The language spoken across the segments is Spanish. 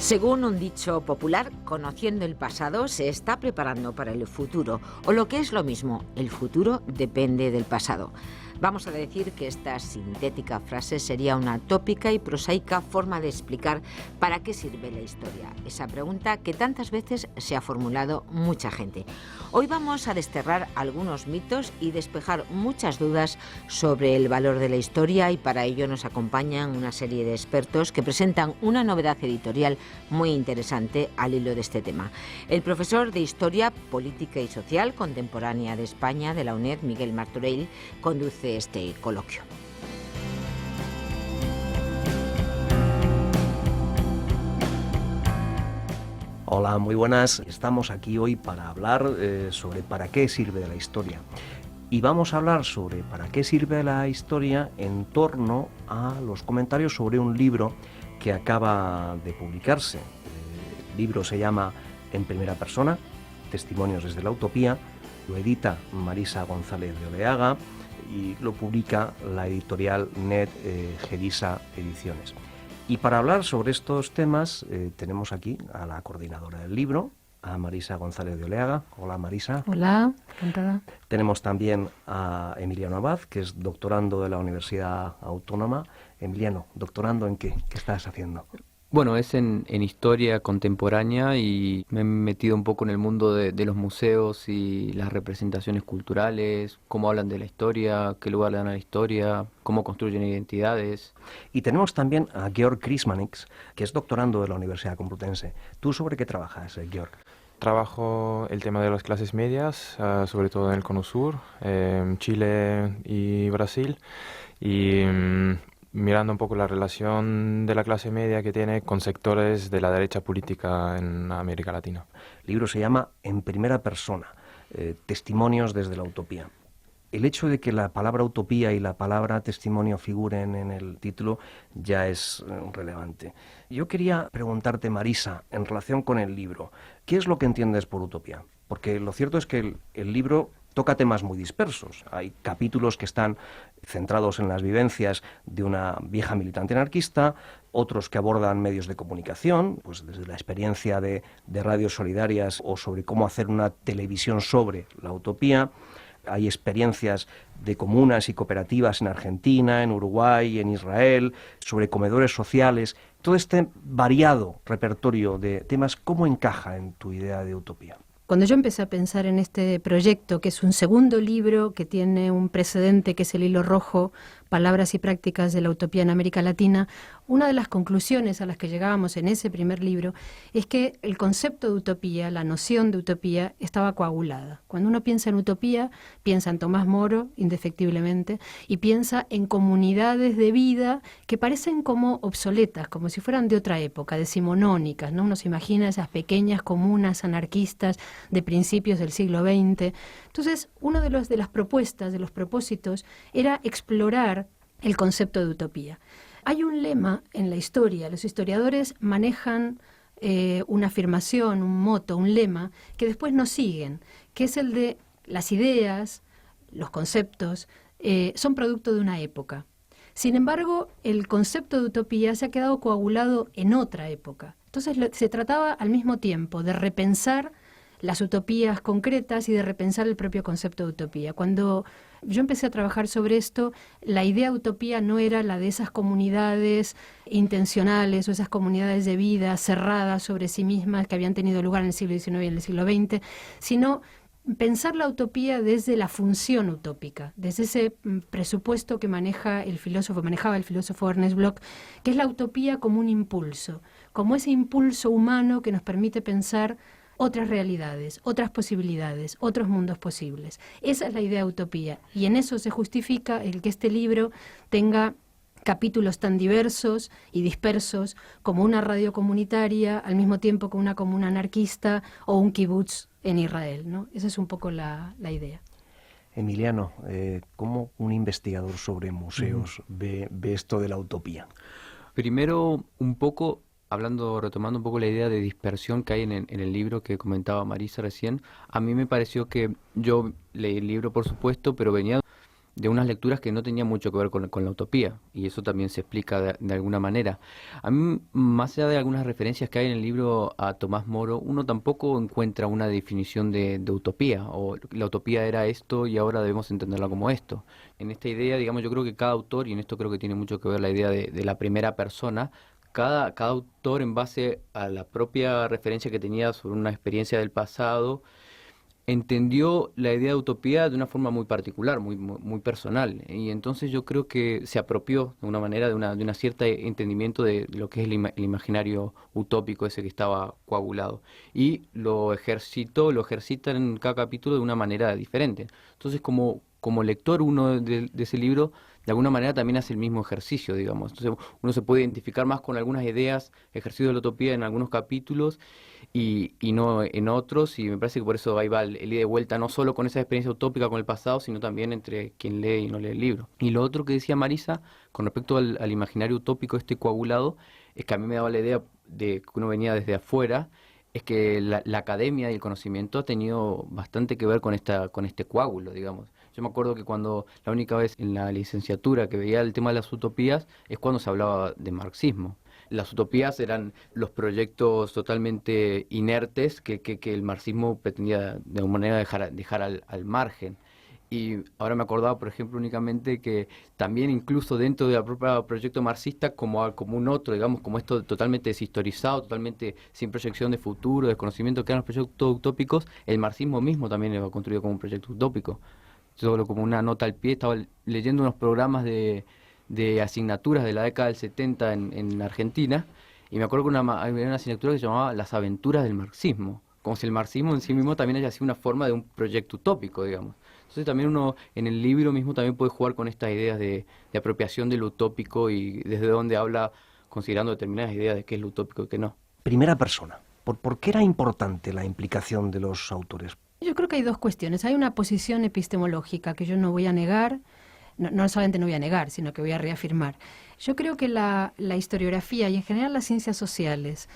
Según un dicho popular, conociendo el pasado se está preparando para el futuro, o lo que es lo mismo, el futuro depende del pasado. Vamos a decir que esta sintética frase sería una tópica y prosaica forma de explicar para qué sirve la historia, esa pregunta que tantas veces se ha formulado mucha gente. Hoy vamos a desterrar algunos mitos y despejar muchas dudas sobre el valor de la historia, y para ello nos acompañan una serie de expertos que presentan una novedad editorial muy interesante al hilo de este tema. El profesor de Historia Política y Social Contemporánea de España de la UNED, Miguel Martorell, conduce este coloquio. Hola, muy buenas. Estamos aquí hoy para hablar sobre para qué sirve la historia. Y vamos a hablar sobre para qué sirve la historia en torno a los comentarios sobre un libro que acaba de publicarse. El libro se llama En primera persona, Testimonios desde la utopía. Lo edita Marisa González de Oleaga y lo publica la editorial NED Gedisa Ediciones. Y para hablar sobre estos temas tenemos aquí a la coordinadora del libro, a Marisa González de Oleaga. Hola, Marisa. Hola, encantada. Tenemos también a Emiliano Abad, que es doctorando de la Universidad Autónoma. Emiliano, ¿doctorando en qué? ¿Qué estás haciendo? Bueno, es en historia contemporánea y me he metido un poco en el mundo de los museos y las representaciones culturales, cómo hablan de la historia, qué lugar le dan a la historia, cómo construyen identidades. Y tenemos también a Georg Krismanix, que es doctorando de la Universidad Complutense. ¿Tú sobre qué trabajas, Georg? Trabajo el tema de las clases medias, sobre todo en el Cono Sur, Chile y Brasil, y mirando un poco la relación de la clase media que tiene con sectores de la derecha política en América Latina. El libro se llama En primera persona, Testimonios desde la utopía. El hecho de que la palabra utopía y la palabra testimonio figuren en el título ya es relevante. Yo quería preguntarte, Marisa, en relación con el libro, ¿qué es lo que entiendes por utopía? Porque lo cierto es que el libro toca temas muy dispersos. Hay capítulos que están centrados en las vivencias de una vieja militante anarquista, otros que abordan medios de comunicación, pues desde la experiencia de radios solidarias o sobre cómo hacer una televisión sobre la utopía. Hay experiencias de comunas y cooperativas en Argentina, en Uruguay, en Israel, sobre comedores sociales. Todo este variado repertorio de temas, ¿cómo encaja en tu idea de utopía? Cuando yo empecé a pensar en este proyecto, que es un segundo libro que tiene un precedente que es el hilo rojo, Palabras y prácticas de la utopía en América Latina, una de las conclusiones a las que llegábamos en ese primer libro es que el concepto de utopía, la noción de utopía, estaba coagulada. Cuando uno piensa en utopía, piensa en Tomás Moro, indefectiblemente, y piensa en comunidades de vida que parecen como obsoletas, como si fueran de otra época, decimonónicas, ¿no? Uno se imagina esas pequeñas comunas anarquistas de principios del siglo XX. Entonces, una de las propuestas, de los propósitos, era explorar el concepto de utopía. Hay un lema en la historia, los historiadores manejan una afirmación, un moto, un lema, que después nos siguen, que es el de las ideas, los conceptos, son producto de una época. Sin embargo, el concepto de utopía se ha quedado coagulado en otra época. Entonces se trataba al mismo tiempo de repensar las utopías concretas y de repensar el propio concepto de utopía. Cuando yo empecé a trabajar sobre esto, la idea de utopía no era la de esas comunidades intencionales o esas comunidades de vida cerradas sobre sí mismas que habían tenido lugar en el siglo XIX y en el siglo XX, sino pensar la utopía desde la función utópica, desde ese presupuesto que manejaba el filósofo Ernest Bloch, que es la utopía como un impulso, como ese impulso humano que nos permite pensar otras realidades, otras posibilidades, otros mundos posibles. Esa es la idea de utopía, y en eso se justifica el que este libro tenga capítulos tan diversos y dispersos como una radio comunitaria, al mismo tiempo que una comuna anarquista o un kibutz en Israel, ¿no? Esa es un poco la idea. Emiliano, ¿cómo un investigador sobre museos ve esto de la utopía? Primero, un poco retomando un poco la idea de dispersión que hay en el libro que comentaba Marisa recién, a mí me pareció que yo leí el libro, por supuesto, pero venía de unas lecturas que no tenían mucho que ver con la utopía, y eso también se explica de alguna manera. A mí, más allá de algunas referencias que hay en el libro a Tomás Moro, uno tampoco encuentra una definición de utopía, o la utopía era esto y ahora debemos entenderla como esto. En esta idea, digamos, yo creo que cada autor, y en esto creo que tiene mucho que ver la idea de la primera persona, cada autor, en base a la propia referencia que tenía sobre una experiencia del pasado, entendió la idea de utopía de una forma muy particular, muy personal, y entonces yo creo que se apropió de una manera de una cierta entendimiento de lo que es el imaginario utópico ese que estaba coagulado, y lo ejercita en cada capítulo de una manera diferente. Entonces, como lector uno de ese libro, de alguna manera también hace el mismo ejercicio, digamos. Entonces uno se puede identificar más con algunas ideas, ejercicio de la utopía en algunos capítulos y no en otros, y me parece que por eso ahí va el ida y vuelta, no solo con esa experiencia utópica con el pasado, sino también entre quien lee y no lee el libro. Y lo otro que decía Marisa, con respecto al imaginario utópico este coagulado, es que a mí me daba la idea de que uno venía desde afuera, es que la academia y el conocimiento ha tenido bastante que ver con este coágulo, digamos. Yo me acuerdo que cuando la única vez en la licenciatura que veía el tema de las utopías es cuando se hablaba de marxismo. Las utopías eran los proyectos totalmente inertes que el marxismo pretendía de alguna manera dejar al margen. Y ahora me acordaba, por ejemplo, únicamente que también incluso dentro del propio proyecto marxista, como un otro, digamos, como esto totalmente deshistorizado, totalmente sin proyección de futuro, desconocimiento que eran los proyectos utópicos, el marxismo mismo también era construido como un proyecto utópico. Solo como una nota al pie, estaba leyendo unos programas de asignaturas de la década del 70 en Argentina, y me acuerdo que había una asignatura que se llamaba Las aventuras del marxismo, como si el marxismo en sí mismo también haya sido una forma de un proyecto utópico, digamos. Entonces también uno en el libro mismo también puede jugar con estas ideas de apropiación de lo utópico y desde dónde habla considerando determinadas ideas de qué es lo utópico y qué no. Primera persona. ¿Por qué era importante la implicación de los autores? Yo creo que hay dos cuestiones. Hay una posición epistemológica que yo no voy a negar, no solamente no voy a negar, sino que voy a reafirmar. Yo creo que la historiografía y en general las ciencias sociales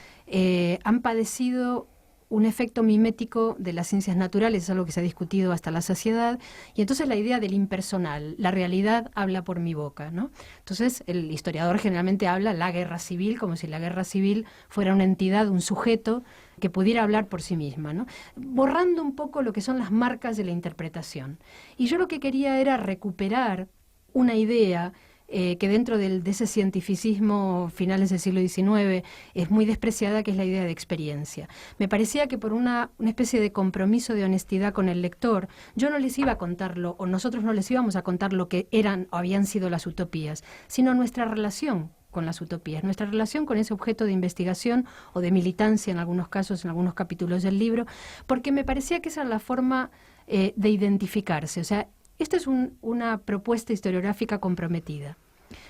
han padecido un efecto mimético de las ciencias naturales, es algo que se ha discutido hasta la saciedad, y entonces la idea del impersonal, la realidad habla por mi boca, ¿no? Entonces el historiador generalmente habla la guerra civil, como si la guerra civil fuera una entidad, un sujeto que pudiera hablar por sí misma, ¿no? Borrando un poco lo que son las marcas de la interpretación. Y yo lo que quería era recuperar una idea que dentro de ese cientificismo finales del siglo XIX es muy despreciada, que es la idea de experiencia. Me parecía que por una especie de compromiso de honestidad con el lector, yo no les iba a contarlo, o nosotros no les íbamos a contar lo que eran o habían sido las utopías, sino nuestra relación con las utopías, nuestra relación con ese objeto de investigación o de militancia en algunos casos, en algunos capítulos del libro, porque me parecía que esa era la forma de identificarse. O sea, esta es una propuesta historiográfica comprometida.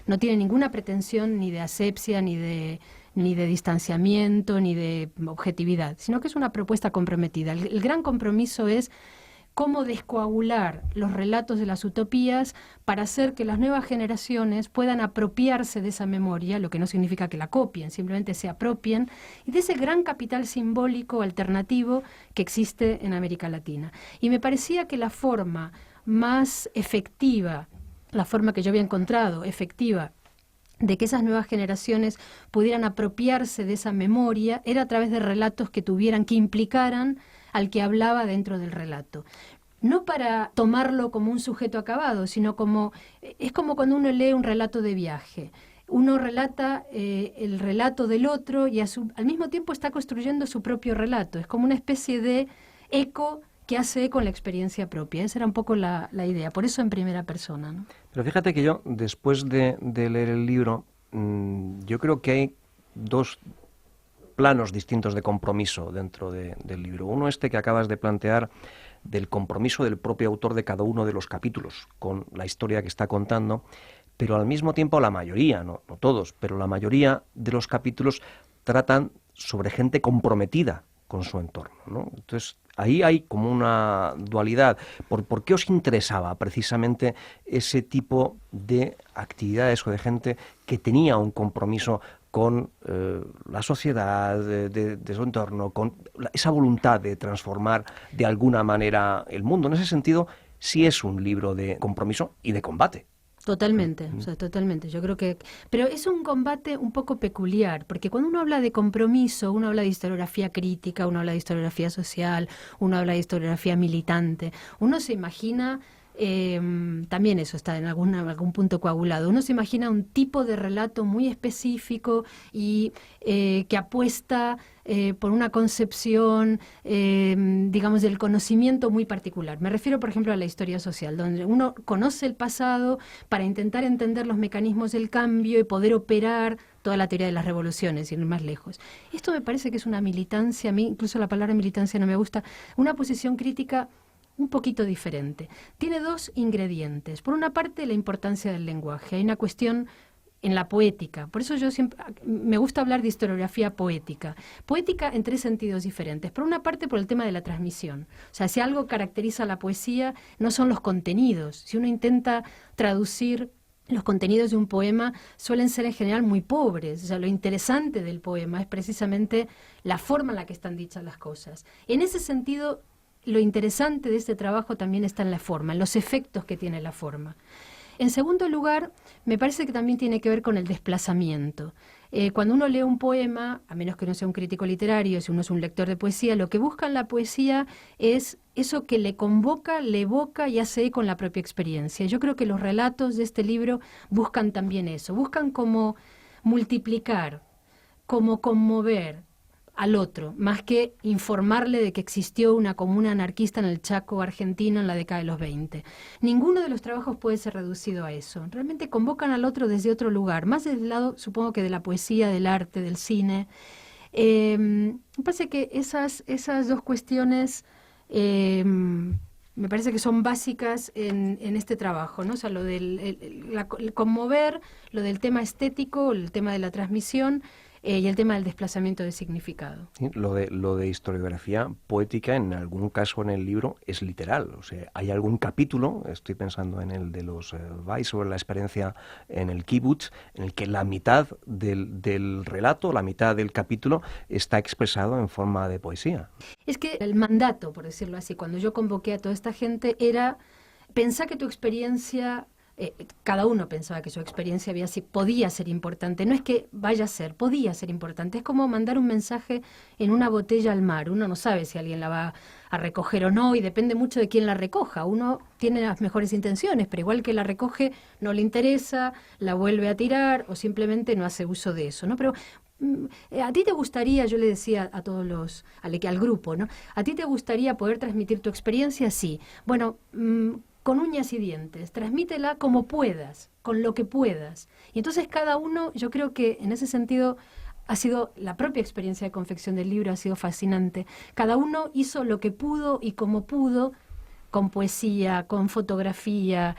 No tiene ninguna pretensión ni de asepsia, ni de distanciamiento, ni de objetividad, sino que es una propuesta comprometida. El gran compromiso es cómo descoagular los relatos de las utopías para hacer que las nuevas generaciones puedan apropiarse de esa memoria, lo que no significa que la copien, simplemente se apropien, y de ese gran capital simbólico alternativo que existe en América Latina. Y me parecía que la forma más efectiva, la forma que yo había encontrado efectiva, de que esas nuevas generaciones pudieran apropiarse de esa memoria, era a través de relatos que implicaran al que hablaba dentro del relato. No para tomarlo como un sujeto acabado, sino es como cuando uno lee un relato de viaje. Uno relata el relato del otro y al mismo tiempo está construyendo su propio relato. Es como una especie de eco que hace con la experiencia propia. Esa era un poco la idea, por eso en primera persona, ¿no? Pero fíjate que yo, después de leer el libro, yo creo que hay dos planos distintos de compromiso dentro del libro. Uno que acabas de plantear, del compromiso del propio autor de cada uno de los capítulos con la historia que está contando, pero al mismo tiempo la mayoría, no todos, pero la mayoría de los capítulos tratan sobre gente comprometida con su entorno, ¿no? Entonces, ahí hay como una dualidad. ¿Por qué os interesaba precisamente ese tipo de actividades o de gente que tenía un compromiso con la sociedad, de su entorno, con esa voluntad de transformar de alguna manera el mundo? En ese sentido, sí es un libro de compromiso y de combate. Totalmente, o sea, totalmente. Yo creo que... Pero es un combate un poco peculiar, porque cuando uno habla de compromiso, uno habla de historiografía crítica, uno habla de historiografía social, uno habla de historiografía militante, uno se imagina... también eso está en algún punto coagulado. Uno se imagina un tipo de relato muy específico y que apuesta por una concepción, digamos, del conocimiento muy particular. Me refiero, por ejemplo, a la historia social, donde uno conoce el pasado para intentar entender los mecanismos del cambio y poder operar toda la teoría de las revoluciones, ir más lejos. Esto me parece que es una militancia, a mí incluso la palabra militancia no me gusta, una posición crítica un poquito diferente. Tiene dos ingredientes. Por una parte, la importancia del lenguaje. Hay una cuestión en la poética. Por eso yo siempre me gusta hablar de historiografía poética. Poética en tres sentidos diferentes. Por una parte, por el tema de la transmisión. O sea, si algo caracteriza a la poesía, no son los contenidos. Si uno intenta traducir los contenidos de un poema, suelen ser en general muy pobres. O sea, lo interesante del poema es precisamente la forma en la que están dichas las cosas. En ese sentido, lo interesante de este trabajo también está en la forma, en los efectos que tiene la forma. En segundo lugar, me parece que también tiene que ver con el desplazamiento. Cuando uno lee un poema, a menos que no sea un crítico literario, si uno es un lector de poesía, lo que busca en la poesía es eso que le convoca, le evoca y hace eco en la propia experiencia. Yo creo que los relatos de este libro buscan también eso, buscan como multiplicar, como conmover al otro, más que informarle de que existió una comuna anarquista en el Chaco argentino en la década de los 20. Ninguno de los trabajos puede ser reducido a eso. Realmente convocan al otro desde otro lugar, más del lado, supongo que de la poesía, del arte, del cine. Me parece que esas dos cuestiones me parece que son básicas en este trabajo, ¿no? O sea, lo del el conmover, lo del tema estético, el tema de la transmisión, y el tema del desplazamiento de significado. Sí, lo de historiografía poética, en algún caso en el libro, es literal. O sea, hay algún capítulo, estoy pensando en el de los Vais, sobre la experiencia en el kibutz, en el que la mitad del relato, la mitad del capítulo, está expresado en forma de poesía. Es que el mandato, por decirlo así, cuando yo convoqué a toda esta gente, era pensar que tu experiencia... cada uno pensaba que su experiencia podía ser importante. No es que vaya a ser, podía ser importante. Es como mandar un mensaje en una botella al mar. Uno no sabe si alguien la va a recoger o no, y depende mucho de quién la recoja. Uno tiene las mejores intenciones, pero igual que la recoge, no le interesa, la vuelve a tirar o simplemente no hace uso de eso, ¿no? Pero a ti te gustaría, yo le decía a todos al grupo, ¿no? ¿A ti te gustaría poder transmitir tu experiencia? Sí. Bueno, con uñas y dientes, transmítela como puedas, con lo que puedas. Y entonces cada uno, yo creo que en ese sentido ha sido la propia experiencia de confección del libro, ha sido fascinante. Cada uno hizo lo que pudo y como pudo, con poesía, con fotografía,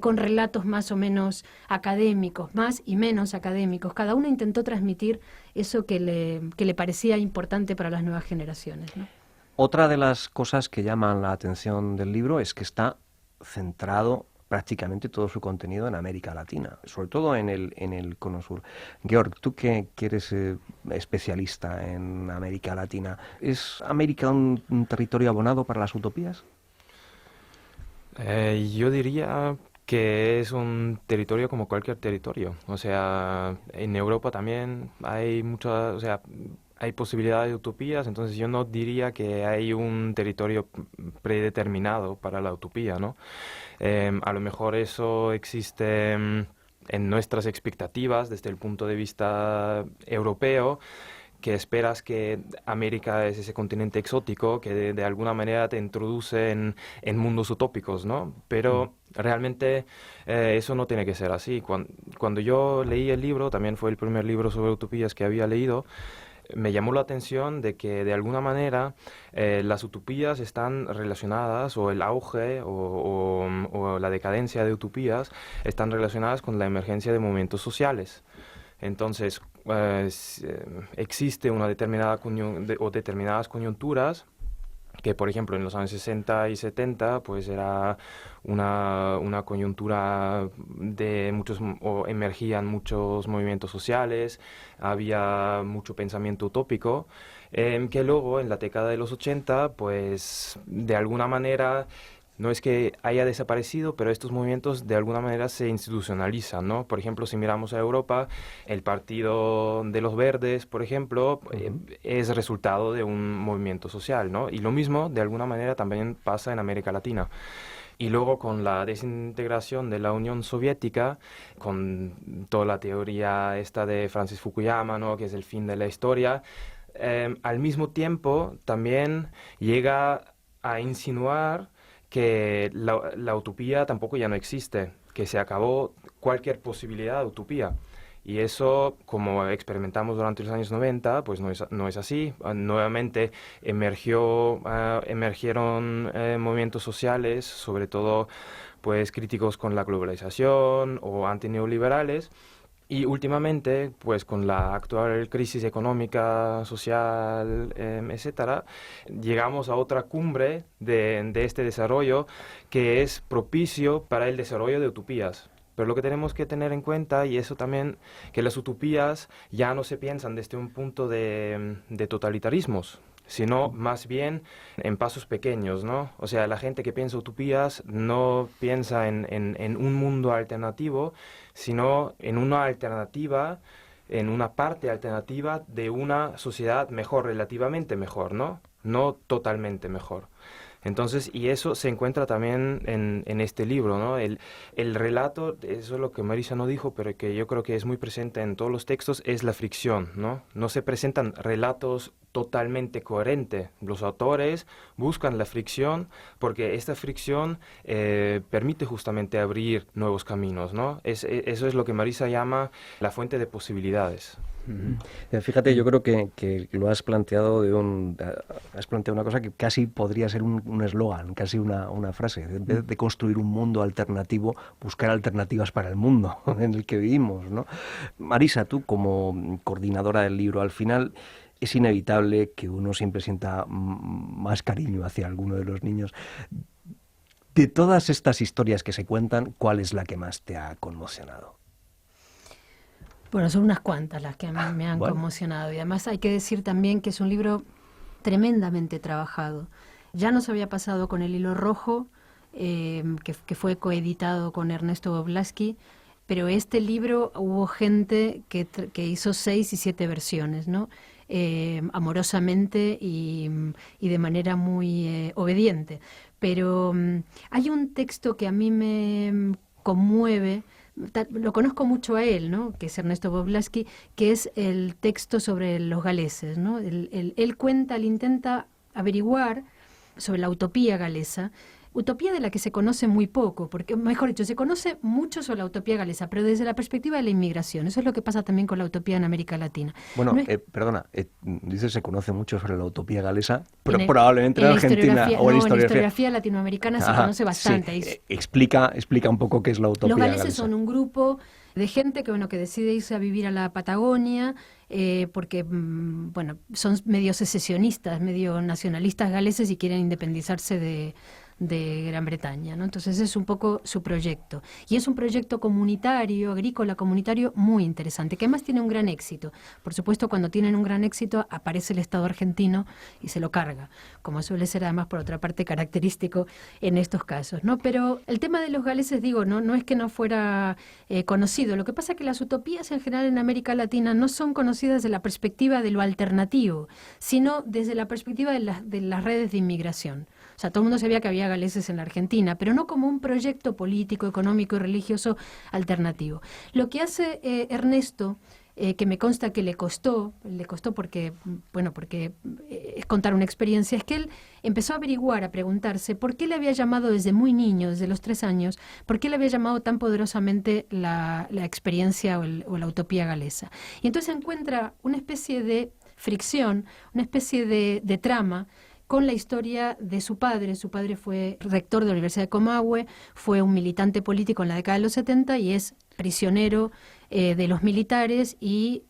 con relatos más o menos académicos, más y menos académicos. Cada uno intentó transmitir eso que le parecía importante para las nuevas generaciones, ¿no? Otra de las cosas que llaman la atención del libro es que está centrado prácticamente todo su contenido en América Latina, sobre todo en el Cono Sur. Georg, tú que eres especialista en América Latina, ¿es América un territorio abonado para las utopías? Yo diría que es un territorio como cualquier territorio. O sea, en Europa también hay muchas, o sea, hay posibilidades de utopías, entonces yo no diría que hay un territorio predeterminado para la utopía, ¿no? A lo mejor eso existe en nuestras expectativas desde el punto de vista europeo, que esperas que América es ese continente exótico que de alguna manera te introduce en mundos utópicos, ¿no? Pero realmente eso no tiene que ser así. Cuando yo leí el libro, también fue el primer libro sobre utopías que había leído, me llamó la atención de que de alguna manera las utopías están relacionadas, o el auge o la decadencia de utopías están relacionadas con la emergencia de movimientos sociales. Entonces, existe una determinada o determinadas coyunturas que, por ejemplo, en los años 60 y 70, pues era una coyuntura de o emergían muchos movimientos sociales, había mucho pensamiento utópico, que luego en la década de los 80, pues de alguna manera No es que haya desaparecido, pero estos movimientos de alguna manera se institucionalizan, ¿no? Por ejemplo, si miramos a Europa, el Partido de los Verdes, por ejemplo, es resultado de un movimiento social, ¿no? Y lo mismo, de alguna manera, también pasa en América Latina. Y luego con la desintegración de la Unión Soviética, con toda la teoría esta de Francis Fukuyama, ¿no? Que es el fin de la historia, al mismo tiempo también llega a insinuar que la utopía tampoco ya no existe, que se acabó cualquier posibilidad de utopía. Y eso, como experimentamos durante los años 90, pues no es así. Nuevamente emergieron movimientos sociales, sobre todo pues críticos con la globalización o antineoliberales. Y últimamente, pues con la actual crisis económica, social, etcétera, llegamos a otra cumbre de este desarrollo que es propicio para el desarrollo de utopías. Pero lo que tenemos que tener en cuenta, y eso también, que las utopías ya no se piensan desde un punto de totalitarismos, sino más bien en pasos pequeños, ¿no? O sea, la gente que piensa utopías no piensa en un mundo alternativo, sino en una alternativa, en una parte alternativa de una sociedad mejor, relativamente mejor, ¿no? No totalmente mejor. Entonces, y eso se encuentra también en este libro, ¿no? El relato, eso es lo que Marisa no dijo, pero que yo creo que es muy presente en todos los textos, es la fricción, ¿no? No se presentan relatos totalmente coherentes. Los autores buscan la fricción porque esta fricción permite justamente abrir nuevos caminos, ¿no? Eso es lo que Marisa llama la fuente de posibilidades. Fíjate, yo creo que lo has planteado has planteado una cosa que casi podría ser un eslogan, casi una frase. En vez de construir un mundo alternativo, buscar alternativas para el mundo en el que vivimos, ¿no? Marisa, tú como coordinadora del libro, al final es inevitable que uno siempre sienta más cariño hacia alguno de los niños. De todas estas historias que se cuentan, ¿cuál es la que más te ha conmocionado? Bueno, son unas cuantas las que a mí me han conmocionado. Y además hay que decir también que es un libro tremendamente trabajado. Ya nos había pasado con El hilo rojo, que fue coeditado con Ernesto Boblaski, pero este libro hubo gente que hizo 6 y 7 versiones, ¿no? Amorosamente y de manera muy obediente. Pero hay un texto que a mí me conmueve. Lo conozco mucho a él, ¿no? Que es Ernesto Boblaski, que es el texto sobre los galeses, ¿no? Él intenta averiguar sobre la utopía galesa, utopía de la que se conoce muy poco, porque, mejor dicho, se conoce mucho sobre la utopía galesa, pero desde la perspectiva de la inmigración. Eso es lo que pasa también con la utopía en América Latina. Bueno, no es... perdona, dices se conoce mucho sobre la utopía galesa, pero probablemente en Argentina o en la historiografía latinoamericana se conoce bastante. Sí. Explica un poco qué es la utopía galesa. Los galeses son un grupo de gente que decide irse a vivir a la Patagonia, porque son medio secesionistas, medio nacionalistas galeses y quieren independizarse de Gran Bretaña, ¿no? Entonces es un poco su proyecto. Y es un proyecto comunitario, agrícola comunitario, muy interesante, que además tiene un gran éxito. Por supuesto, cuando tienen un gran éxito, aparece el Estado argentino y se lo carga, como suele ser además, por otra parte, característico en estos casos, ¿no? Pero el tema de los galeses, no es que no fuera conocido. Lo que pasa es que las utopías en general en América Latina no son conocidas desde la perspectiva de lo alternativo, sino desde la perspectiva de las redes de inmigración. O sea, todo el mundo sabía que había galeses en la Argentina, pero no como un proyecto político, económico y religioso alternativo. Lo que hace Ernesto, que me consta que le costó porque es contar una experiencia, es que él empezó a averiguar, a preguntarse por qué le había llamado desde muy niño, desde los 3 años, por qué le había llamado tan poderosamente la experiencia o la utopía galesa. Y entonces encuentra una especie de fricción, una especie de trama con la historia de su padre. Su padre fue rector de la Universidad de Comahue, fue un militante político en la década de los 70 y es prisionero de los militares y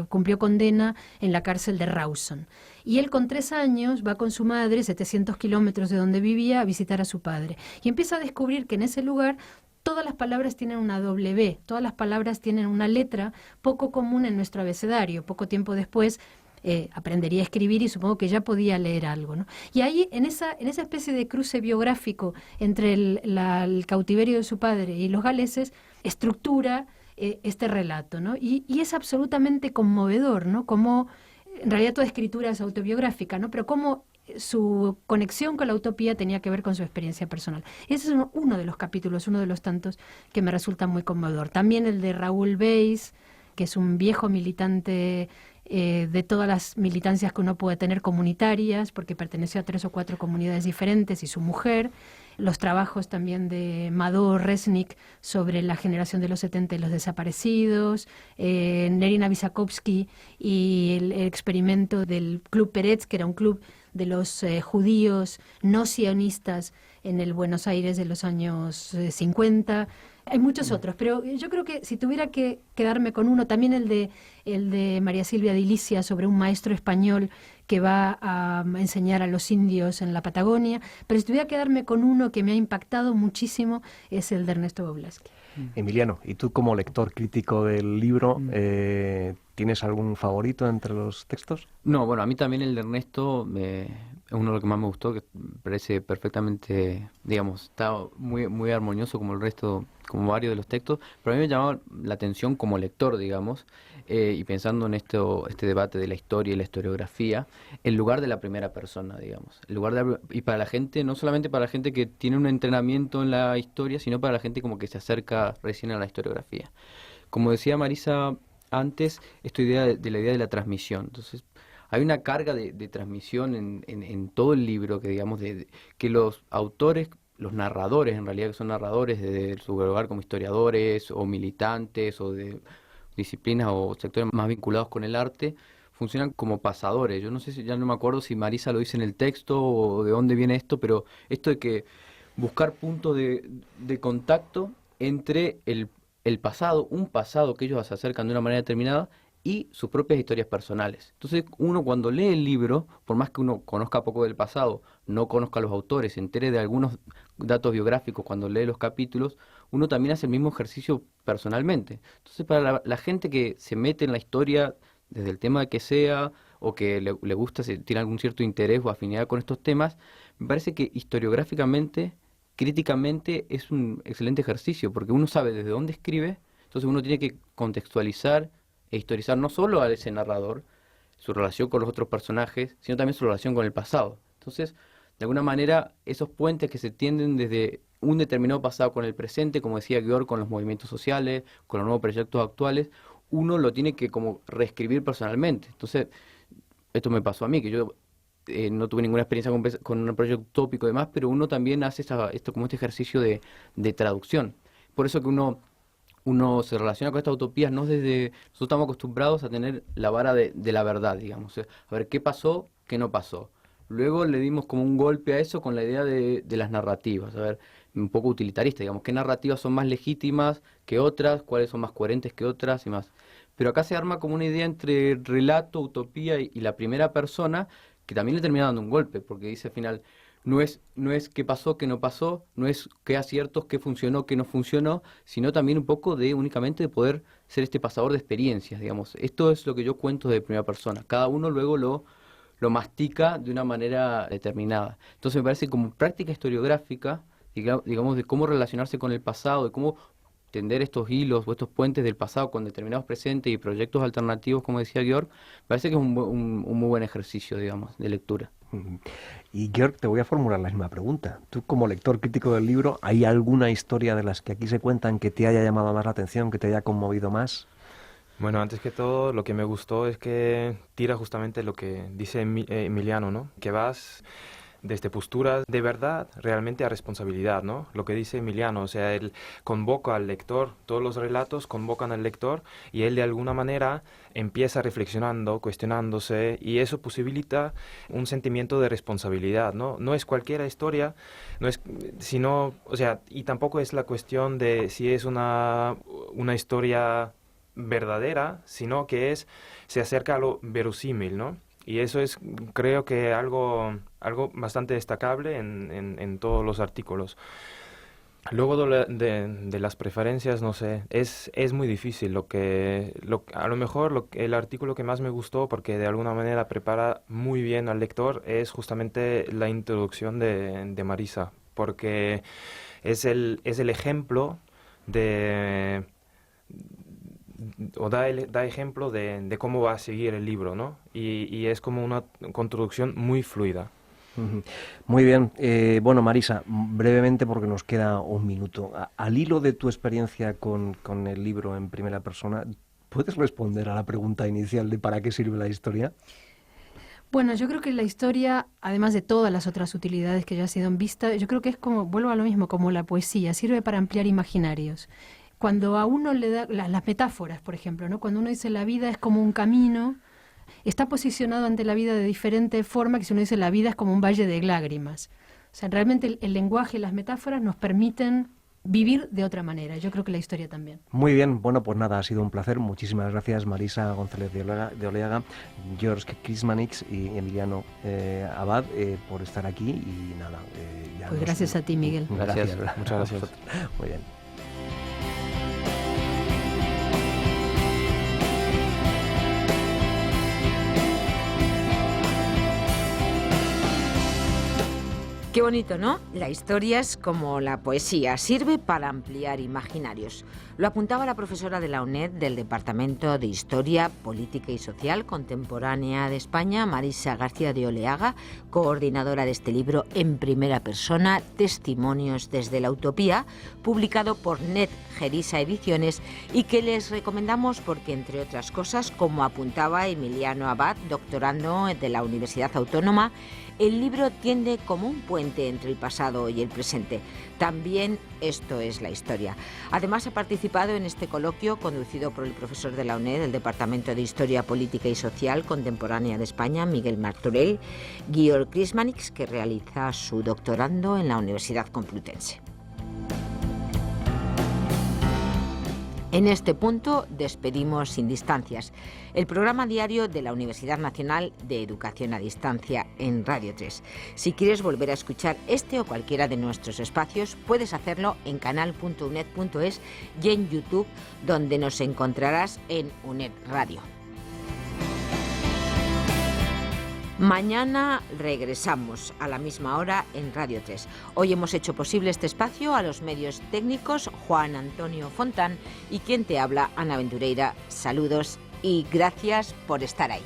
cumplió condena en la cárcel de Rawson. Y él con 3 años va con su madre, 700 kilómetros de donde vivía, a visitar a su padre. Y empieza a descubrir que en ese lugar todas las palabras tienen una W, todas las palabras tienen una letra poco común en nuestro abecedario. Poco tiempo después aprendería a escribir y supongo que ya podía leer algo, ¿no? Y ahí, en esa especie de cruce biográfico entre el cautiverio de su padre y los galeses, estructura este relato, ¿no? Y es absolutamente conmovedor, ¿no? Como, en realidad toda escritura es autobiográfica, ¿no? Pero cómo su conexión con la utopía tenía que ver con su experiencia personal. Ese es uno de los capítulos, uno de los tantos que me resulta muy conmovedor. También el de Raúl Weiss, que es un viejo militante de todas las militancias que uno puede tener comunitarias, porque perteneció a 3 o 4 comunidades diferentes, y su mujer. Los trabajos también de Madó Resnick sobre la generación de los 70 y los desaparecidos, Nerina Vysakovsky y el experimento del Club Peretz, que era un club de los judíos no sionistas en el Buenos Aires de los años 50. Hay muchos otros, pero yo creo que si tuviera que quedarme con uno, también el de María Silvia Dilicia sobre un maestro español que va a enseñar a los indios en la Patagonia, pero si tuviera que quedarme con uno que me ha impactado muchísimo, es el de Ernesto Boblaski. Emiliano, ¿y tú como lector crítico del libro, tienes algún favorito entre los textos? No, bueno, a mí también el de Ernesto es uno de los que más me gustó, que parece perfectamente, digamos, está muy, muy armonioso como el resto, como varios de los textos, pero a mí me llamaba la atención como lector, digamos, y pensando en este debate de la historia y la historiografía, el lugar de la primera persona, digamos, y para la gente, no solamente para la gente que tiene un entrenamiento en la historia, sino para la gente como que se acerca recién a la historiografía. Como decía Marisa antes, esta idea de la idea de la transmisión. Entonces, hay una carga de transmisión en todo el libro, que digamos, que los autores, los narradores, en realidad que son narradores desde su lugar como historiadores o militantes o de disciplinas o sectores más vinculados con el arte, funcionan como pasadores. Yo no sé ya no me acuerdo si Marisa lo dice en el texto o de dónde viene esto, pero esto de que buscar puntos de contacto entre el pasado, un pasado que ellos se acercan de una manera determinada, y sus propias historias personales. Entonces, uno cuando lee el libro, por más que uno conozca poco del pasado, no conozca a los autores, se entere de algunos datos biográficos cuando lee los capítulos, uno también hace el mismo ejercicio personalmente. Entonces, para la gente que se mete en la historia, desde el tema que sea, o que le gusta, tiene algún cierto interés o afinidad con estos temas, me parece que historiográficamente, críticamente, es un excelente ejercicio, porque uno sabe desde dónde escribe, entonces uno tiene que contextualizar e historizar no solo a ese narrador, su relación con los otros personajes, sino también su relación con el pasado. Entonces, de alguna manera, esos puentes que se tienden desde un determinado pasado con el presente, como decía Georg, con los movimientos sociales, con los nuevos proyectos actuales, uno lo tiene que como reescribir personalmente. Entonces, esto me pasó a mí, que yo no tuve ninguna experiencia con un proyecto utópico y demás, pero uno también hace como este ejercicio de traducción. Por eso que uno se relaciona con estas utopías, no desde... Nosotros estamos acostumbrados a tener la vara de la verdad, digamos. A ver, ¿qué pasó? ¿Qué no pasó? Luego le dimos como un golpe a eso con la idea de las narrativas. A ver, un poco utilitarista, digamos. ¿Qué narrativas son más legítimas que otras? ¿Cuáles son más coherentes que otras? Y más. Pero acá se arma como una idea entre relato, utopía y la primera persona, que también le termina dando un golpe, porque dice al final... No es qué pasó, qué no pasó, no es qué aciertos, qué funcionó, qué no funcionó, sino también un poco únicamente de poder ser este pasador de experiencias, digamos. Esto es lo que yo cuento de primera persona. Cada uno luego lo mastica de una manera determinada. Entonces me parece como práctica historiográfica, digamos, de cómo relacionarse con el pasado, de cómo tender estos hilos o estos puentes del pasado con determinados presentes y proyectos alternativos, como decía Georg, parece que es un muy buen ejercicio, digamos, de lectura. Y Georg, te voy a formular la misma pregunta. Tú, como lector crítico del libro, ¿hay alguna historia de las que aquí se cuentan que te haya llamado más la atención, que te haya conmovido más? Bueno, antes que todo, lo que me gustó es que tira justamente lo que dice Emiliano, ¿no? Que vas desde posturas de verdad realmente a responsabilidad, ¿no? Lo que dice Emiliano, o sea, él convoca al lector, todos los relatos convocan al lector y él de alguna manera empieza reflexionando, cuestionándose y eso posibilita un sentimiento de responsabilidad, ¿no? No es cualquier historia, no es, sino, o sea, y tampoco es la cuestión de si es una historia verdadera, sino que se acerca a lo verosímil, ¿no? Y eso es, creo que algo bastante destacable en todos los artículos. Luego de las preferencias, no sé, es muy difícil. A lo mejor el artículo que más me gustó, porque de alguna manera prepara muy bien al lector, es justamente la introducción de Marisa, porque es el ejemplo da ejemplo de cómo va a seguir el libro, ¿no? Y es como una introducción muy fluida. Muy bien. Bueno, Marisa, brevemente porque nos queda un minuto. Al hilo de tu experiencia con el libro en primera persona, ¿puedes responder a la pregunta inicial de para qué sirve la historia? Bueno, yo creo que la historia, además de todas las otras utilidades que ya han sido vistas, yo creo que es como, vuelvo a lo mismo, como la poesía, sirve para ampliar imaginarios. Cuando a uno le da las metáforas, por ejemplo, ¿no? Cuando uno dice la vida es como un camino, está posicionado ante la vida de diferente forma que si uno dice la vida es como un valle de lágrimas. O sea, realmente el lenguaje y las metáforas nos permiten vivir de otra manera. Yo creo que la historia también. Muy bien, bueno, pues nada, ha sido un placer. Muchísimas gracias, Marisa González de Oleaga, George Krismanix y Emiliano Abad por estar aquí y nada. Pues gracias a ti, Miguel. Gracias. Muchas gracias. Muy bien. Qué bonito, ¿no? La historia es como la poesía, sirve para ampliar imaginarios. Lo apuntaba la profesora de la UNED del Departamento de Historia, Política y Social Contemporánea de España, Marisa García de Oleaga, coordinadora de este libro en primera persona, Testimonios desde la Utopía, publicado por Net Gerisa Ediciones y que les recomendamos porque, entre otras cosas, como apuntaba Emiliano Abad, doctorando de la Universidad Autónoma, el libro tiende como un puente entre el pasado y el presente. También esto es la historia. Además, ha participado en este coloquio conducido por el profesor de la UNED del Departamento de Historia, Política y Social Contemporánea de España, Miguel Martorell, Georg Krismanix, que realiza su doctorando en la Universidad Complutense. En este punto despedimos Sin Distancias, el programa diario de la Universidad Nacional de Educación a Distancia en Radio 3. Si quieres volver a escuchar este o cualquiera de nuestros espacios, puedes hacerlo en canal.uned.es y en YouTube, donde nos encontrarás en UNED Radio. Mañana regresamos a la misma hora en Radio 3. Hoy hemos hecho posible este espacio a los medios técnicos Juan Antonio Fontán y quien te habla, Ana Aventureira. Saludos y gracias por estar ahí.